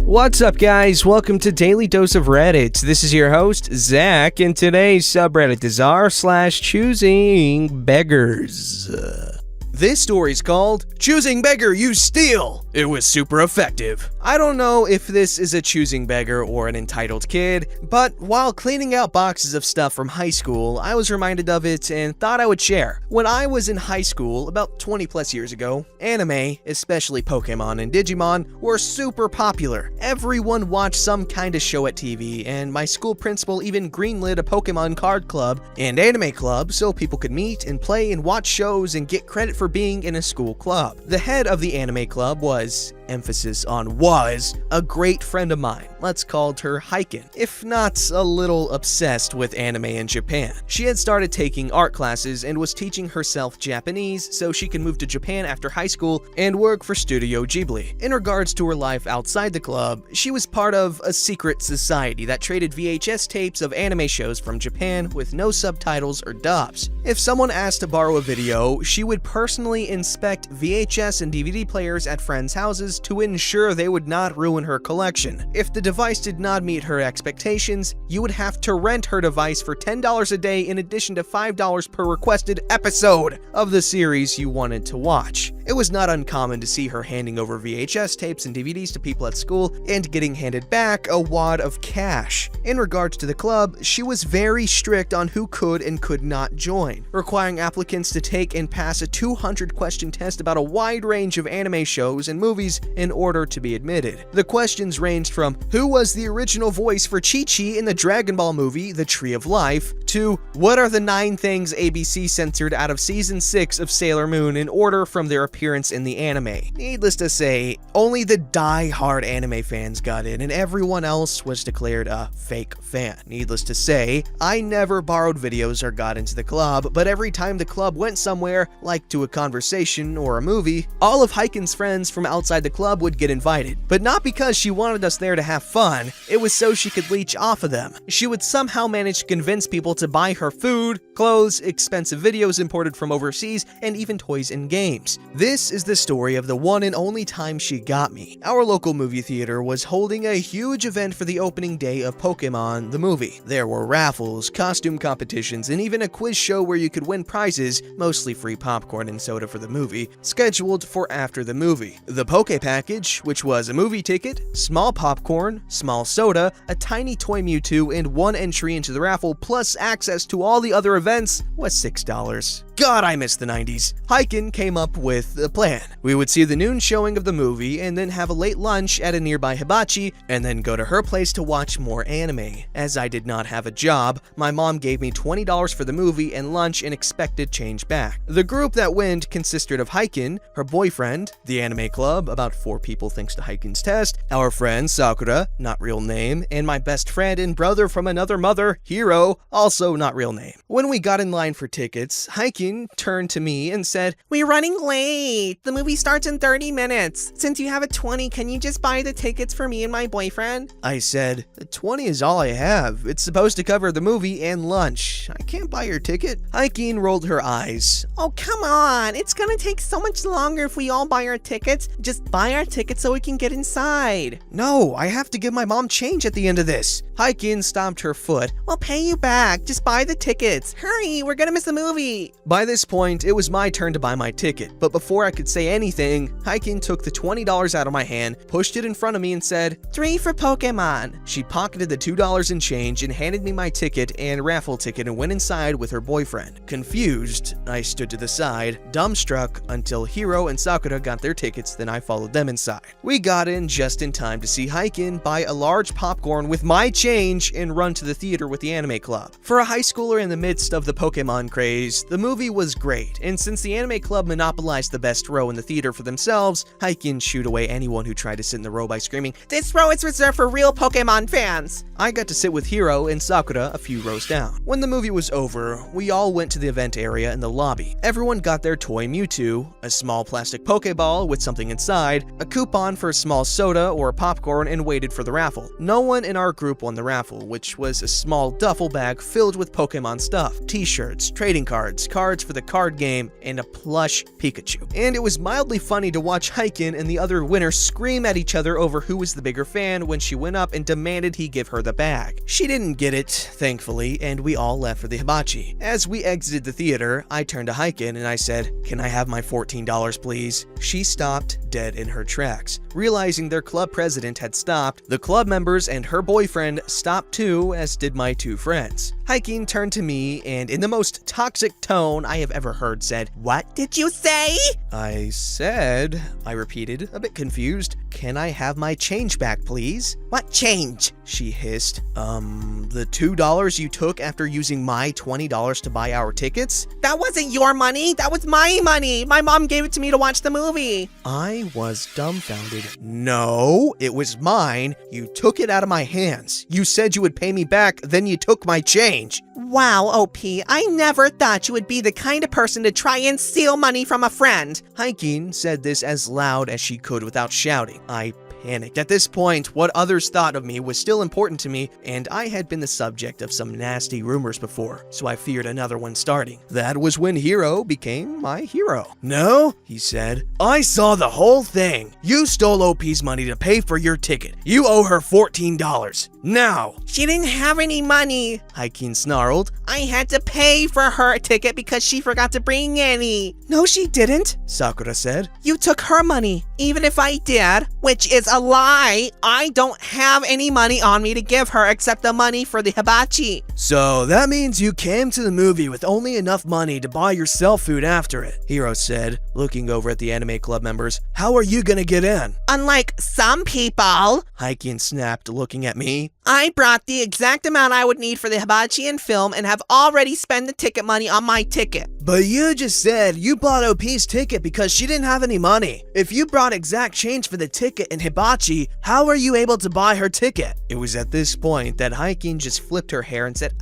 What's up, guys? Welcome to Daily Dose of Reddit. This is your host, Zach, and today's subreddit is r/ChoosingBeggars. This story's called Choosing Beggar, You Steal! It was super effective. I don't know if this is a choosing beggar or an entitled kid, but while cleaning out boxes of stuff from high school, I was reminded of it and thought I would share. When I was in high school, about 20 plus years ago, anime, especially Pokémon and Digimon, were super popular. Everyone watched some kind of show at TV, and my school principal even greenlit a Pokémon card club and anime club so people could meet and play and watch shows and get credit for being in a school club. The head of the anime club was, emphasis on was, a great friend of mine. Let's call her Heiken, if not a little obsessed with anime in Japan. She had started taking art classes and was teaching herself Japanese so she could move to Japan after high school and work for Studio Ghibli. In regards to her life outside the club, she was part of a secret society that traded VHS tapes of anime shows from Japan with no subtitles or dubs. If someone asked to borrow a video, she would personally inspect VHS and DVD players at friends' houses to ensure they would not ruin her collection. If the device did not meet her expectations, you would have to rent her device for $10 a day in addition to $5 per requested episode of the series you wanted to watch. It was not uncommon to see her handing over VHS tapes and DVDs to people at school and getting handed back a wad of cash. In regards to the club, she was very strict on who could and could not join, requiring applicants to take and pass a 200-question test about a wide range of anime shows and movies in order to be admitted. The questions ranged from who was the original voice for Chi-Chi in the Dragon Ball movie The Tree of Life to what are the 9 things ABC censored out of season 6 of Sailor Moon in order from their appearance in the anime. Needless to say, only the die-hard anime fans got in and everyone else was declared a fake fan. Needless to say, I never borrowed videos or got into the club, but every time the club went somewhere, like to a conversation or a movie, all of Heiken's friends from outside the club would get invited. But not because she wanted us there to have fun, it was so she could leech off of them. She would somehow manage to convince people to buy her food, clothes, expensive videos imported from overseas, and even toys and games. This is the story of the one and only time she got me. Our local movie theater was holding a huge event for the opening day of Pokémon the movie. There were raffles, costume competitions, and even a quiz show where you could win prizes, mostly free popcorn and soda for the movie, scheduled for after the movie. The Poké Package, which was a movie ticket, small popcorn, small soda, a tiny toy Mewtwo, and 1 entry into the raffle, plus access to all the other events, was $6. God, I miss the 90s. Heiken came up with a plan. We would see the noon showing of the movie and then have a late lunch at a nearby hibachi and then go to her place to watch more anime. As I did not have a job, my mom gave me $20 for the movie and lunch and expected change back. The group that went consisted of Heiken, her boyfriend, the anime club, about 4 people thanks to Heiken's test, our friend Sakura, not real name, and my best friend and brother from another mother, Hiro, also not real name. When we got in line for tickets, Heiken turned to me and said, "We're running late. The movie starts in 30 minutes. Since you have a 20, can you just buy the tickets for me and my boyfriend?" I said, "The 20 is all I have. It's supposed to cover the movie and lunch. I can't buy your ticket." Heiken rolled her eyes. "Oh, come on. It's gonna take so much longer if we all buy our tickets. Just buy our tickets so we can get inside." "No, I have to give my mom change at the end of this." Heiken stomped her foot. "We'll pay you back. Just buy the tickets. Hurry, we're gonna miss the movie." By this point, it was my turn to buy my ticket, but before I could say anything, Heiken took the $20 out of my hand, pushed it in front of me and said, "3 for Pokémon." She pocketed the $2 in change and handed me my ticket and raffle ticket and went inside with her boyfriend. Confused, I stood to the side, dumbstruck, until Hiro and Sakura got their tickets, then I followed them inside. We got in just in time to see Heiken buy a large popcorn with my change and run to the theater with the anime club. For a high schooler in the midst of the Pokémon craze, the movie was great, and since the anime club monopolized the best row in the theater for themselves, Heiken shooed away anyone who tried to sit in the row by screaming, "This row is reserved for real Pokémon fans!" I got to sit with Hiro and Sakura a few rows down. When the movie was over, we all went to the event area in the lobby. Everyone got their toy Mewtwo, a small plastic Pokeball with something inside, a coupon for a small soda or popcorn, and waited for the raffle. No one in our group won the raffle, which was a small duffel bag filled with Pokemon stuff. t-shirts, trading cards, cards for the card game, and a plush Pikachu. And it was mildly funny to watch Hiken and the other winner scream at each other over who was the bigger fan when she went up and demanded he give her the bag. She didn't get it, thankfully, and we all left for the hibachi. As we exited the theater, I turned to Hiken and I said, "Can I have my $14, please?" She stopped dead in her tracks. Realizing their club president had stopped, the club members and her boyfriend stopped too, as did my two friends. Hiking turned to me and in the most toxic tone I have ever heard said, "What did you say?" I repeated, a bit confused, "Can I have my change back, please?" "What change?" she hissed. The $2 you took after using my $20 to buy our tickets?" "That wasn't your money, that was my money. My mom gave it to me to watch the movie." I was dumbfounded. "No, it was mine. You took it out of my hands. You said you would pay me back, then you took my change." "Wow, OP, I never thought you would be the kind of person to try and steal money from a friend." Hiking said this as loud as she could without shouting. I panicked. At this point, what others thought of me was still important to me, and I had been the subject of some nasty rumors before, so I feared another one starting. That was when Hiro became my hero. "No," he said, "I saw the whole thing. You stole OP's money to pay for your ticket. You owe her $14. Now." "She didn't have any money," Hiking snarled. "I had to pay for her ticket because she forgot to bring any." "No, she didn't," Sakura said. "You took her money. Even if I did, which is a lie, I don't have any money on me to give her except the money for the hibachi." "So that means you came to the movie with only enough money to buy yourself food after it," Hiro said, looking over at the anime club members. "How are you gonna get in?" "Unlike some people," Hiking snapped, looking at me, "I brought the exact amount I would need for the hibachi and film and have already spent the ticket money on my ticket." "But you just said you bought OP's ticket because she didn't have any money. If you brought exact change for the ticket and hibachi, how are you able to buy her ticket?" It was at this point that Hiking just flipped her hair and said,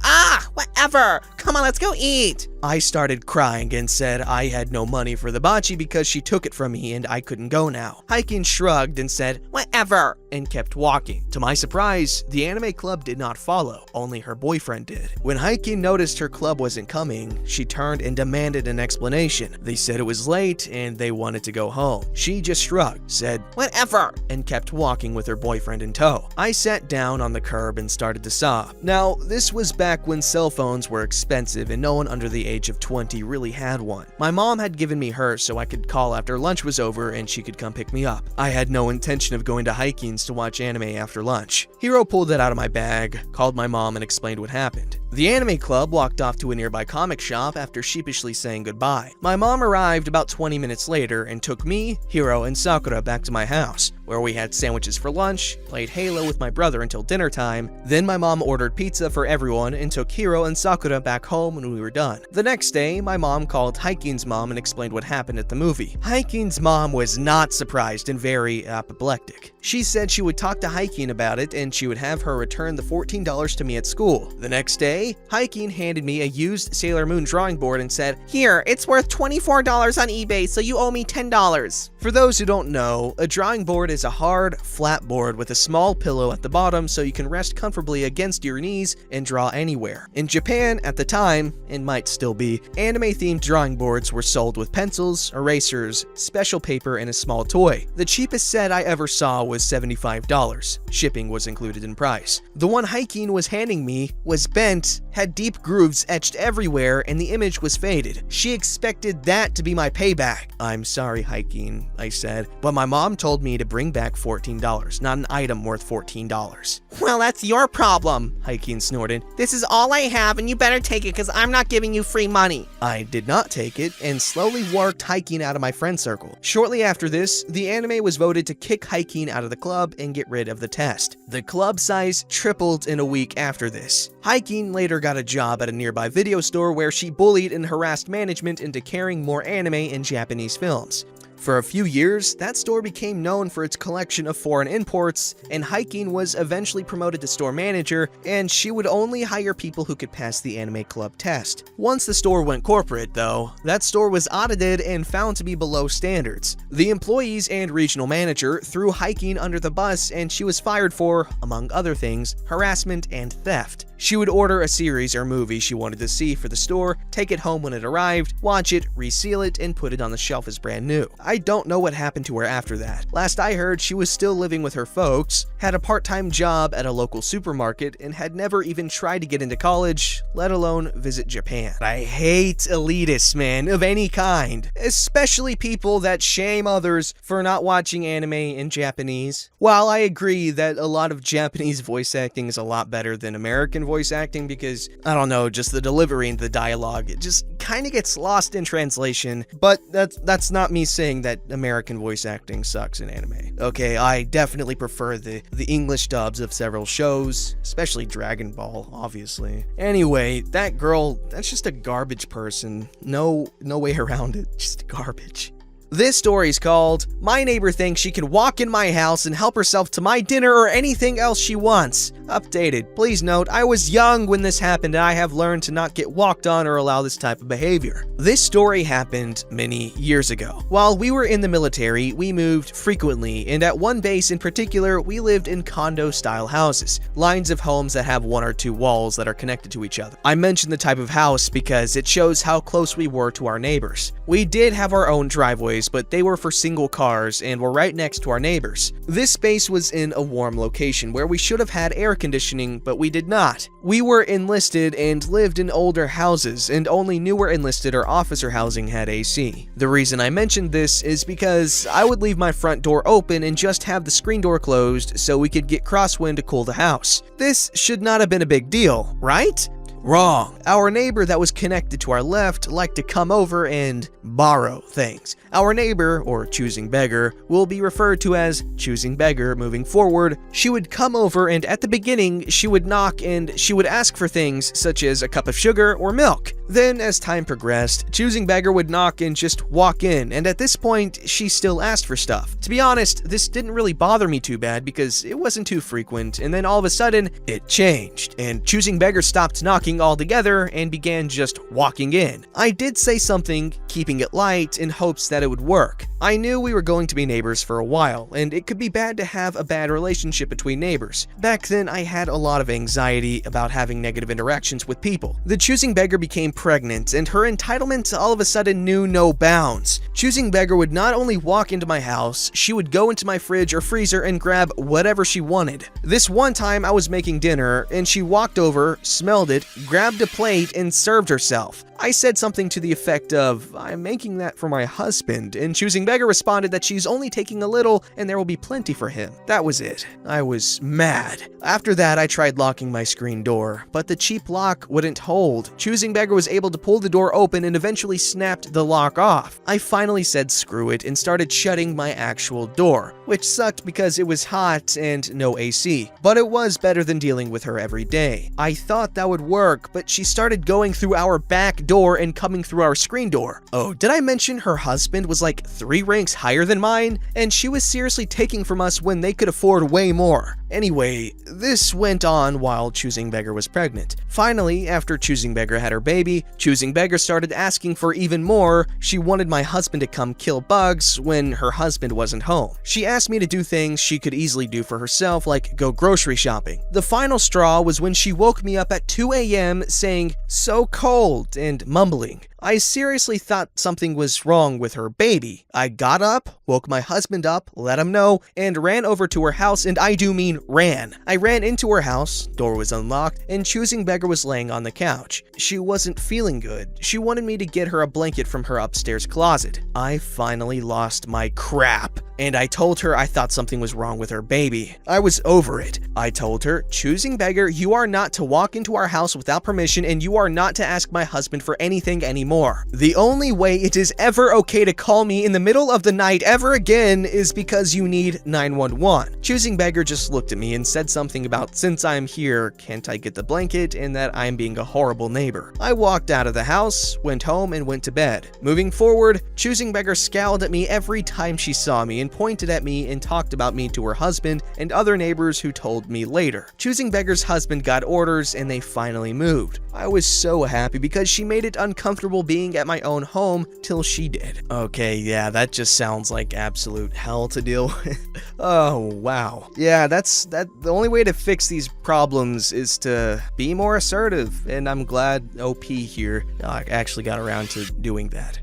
"Whatever. Come on, let's go eat." I started crying and said I had no money for the hibachi because she took it from me and I couldn't go now. Hiking shrugged and said, "Whatever," and kept walking. To my surprise, the anime club did not follow, only her boyfriend did. When Hiking noticed her club wasn't coming, she turned and demanded an explanation. They said it was late and they wanted to go home. She just shrugged, said, "Whatever," and kept walking with her boyfriend in tow. I sat down on the curb and started to sob. Now, this was back when cell phones were expensive and no one under the age of 20 really had one. My mom had given me hers so I could call after lunch was over and she could come pick me up. I had no intention of going to Hiking's to watch anime after lunch. Hiro pulled it out of my bag, called my mom, and explained what happened. The anime club walked off to a nearby comic shop after sheepishly saying goodbye. My mom arrived about 20 minutes later and took me, Hiro, and Sakura back to my house, where we had sandwiches for lunch, played Halo with my brother until dinner time. Then my mom ordered pizza for everyone and took Hiro and Sakura back home when we were done. The next day, my mom called Hiking's mom and explained what happened at the movie. Hiking's mom was not surprised and very apoplectic. She said she would talk to Hiking about it and she would have her return the $14 to me at school. The next day, Hiking handed me a used Sailor Moon drawing board and said, "Here, it's worth $24 on eBay, so you owe me $10. For those who don't know, a drawing board is a hard, flat board with a small pillow at the bottom so you can rest comfortably against your knees and draw anywhere. In Japan, at the time, and might still be, anime-themed drawing boards were sold with pencils, erasers, special paper, and a small toy. The cheapest set I ever saw was $75. Shipping was included in price. The one Hiking was handing me was bent, had deep grooves etched everywhere, and the image was faded. She expected that to be my payback. "I'm sorry, Hiking," I said, "but my mom told me to bring back $14, not an item worth $14. "Well, that's your problem," Hiking snorted. "This is all I have, and you better take it because I'm not giving you free money." I did not take it and slowly worked Hiking out of my friend circle. Shortly after this, the anime was voted to kick Hiking out of the club and get rid of the test. The club size tripled in a week after this. Hiking later got a job at a nearby video store where she bullied and harassed management into carrying more anime and Japanese films. For a few years, that store became known for its collection of foreign imports, and Hiking was eventually promoted to store manager, and she would only hire people who could pass the anime club test. Once the store went corporate, though, that store was audited and found to be below standards. The employees and regional manager threw Hiking under the bus, and she was fired for, among other things, harassment and theft. She would order a series or movie she wanted to see for the store, take it home when it arrived, watch it, reseal it, and put it on the shelf as brand new. I don't know what happened to her after that. Last I heard, she was still living with her folks, had a part-time job at a local supermarket, and had never even tried to get into college, let alone visit Japan. I hate elitists, man, of any kind, especially people that shame others for not watching anime in Japanese. While I agree that a lot of Japanese voice acting is a lot better than American voice acting because, I don't know, just the delivery and the dialogue, it just kind of gets lost in translation, but that's not me saying that American voice acting sucks in anime. Okay, I definitely prefer the English dubs of several shows, especially Dragon Ball, obviously. Anyway, that girl, that's just a garbage person. No way around it, just garbage. This story's called, My Neighbor Thinks She Can Walk in My House and Help Herself to My Dinner or Anything Else She Wants. Updated. Please note, I was young when this happened and I have learned to not get walked on or allow this type of behavior. This story happened many years ago. While we were in the military, we moved frequently, and at one base in particular, we lived in condo-style houses, lines of homes that have one or two walls that are connected to each other. I mention the type of house because it shows how close we were to our neighbors. We did have our own driveways, but they were for single cars and were right next to our neighbors. This space was in a warm location where we should have had air conditioning, but we did not. We were enlisted and lived in older houses, and only newer enlisted or officer housing had AC. The reason I mentioned this is because I would leave my front door open and just have the screen door closed so we could get crosswind to cool the house. This should not have been a big deal, right? Wrong. Our neighbor that was connected to our left liked to come over and borrow things. Our neighbor, or choosing beggar, will be referred to as choosing beggar moving forward. She would come over and at the beginning, she would knock and she would ask for things such as a cup of sugar or milk. Then, as time progressed, choosing beggar would knock and just walk in, and at this point, she still asked for stuff. To be honest, this didn't really bother me too bad because it wasn't too frequent, and then all of a sudden, it changed, and choosing beggar stopped knocking altogether and began just walking in. I did say something, keeping it light, in hopes that it would work. I knew we were going to be neighbors for a while, and it could be bad to have a bad relationship between neighbors. Back then, I had a lot of anxiety about having negative interactions with people. The choosing beggar became pregnant, and her entitlement all of a sudden knew no bounds. Choosing beggar would not only walk into my house, she would go into my fridge or freezer and grab whatever she wanted. This one time I was making dinner, and she walked over, smelled it, grabbed a plate, and served herself. I said something to the effect of, I'm making that for my husband, and choosing beggar responded that she's only taking a little and there will be plenty for him. That was it. I was mad. After that, I tried locking my screen door, but the cheap lock wouldn't hold. Choosing beggar was able to pull the door open and eventually snapped the lock off. I finally said screw it and started shutting my actual door, which sucked because it was hot and no AC, but it was better than dealing with her every day. I thought that would work, but she started going through our back door and coming through our screen door. Oh, did I mention her husband was like 3 ranks higher than mine? And she was seriously taking from us when they could afford way more. Anyway, this went on while choosing beggar was pregnant. Finally, after choosing beggar had her baby, choosing beggar started asking for even more. She wanted my husband to come kill bugs when her husband wasn't home. She asked me to do things she could easily do for herself, like go grocery shopping. The final straw was when she woke me up at 2 a.m. saying, "So cold," and mumbling. I seriously thought something was wrong with her baby. I got up, woke my husband up, let him know, and ran over to her house, and I do mean ran. I ran into her house, door was unlocked, and choosing beggar was laying on the couch. She wasn't feeling good. She wanted me to get her a blanket from her upstairs closet. I finally lost my crap, and I told her I thought something was wrong with her baby. I was over it. I told her, choosing beggar, you are not to walk into our house without permission, and you are not to ask my husband for anything anymore. The only way it is ever okay to call me in the middle of the night ever again is because you need 911. Choosing Beggar just looked at me and said something about, since I'm here, can't I get the blanket, and that I'm being a horrible neighbor. I walked out of the house, went home, and went to bed. Moving forward, Choosing Beggar scowled at me every time she saw me and pointed at me and talked about me to her husband and other neighbors who told me later. Choosing Beggar's husband got orders and they finally moved. I was so happy because she made it uncomfortable being at my own home till she did. Okay, yeah, that just sounds like absolute hell to deal with. Oh, wow. Yeah, the only way to fix these problems is to be more assertive, and I'm glad OP here actually got around to doing that.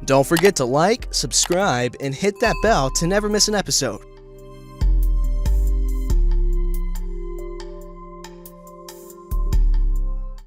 Don't forget to like, subscribe, and hit that bell to never miss an episode.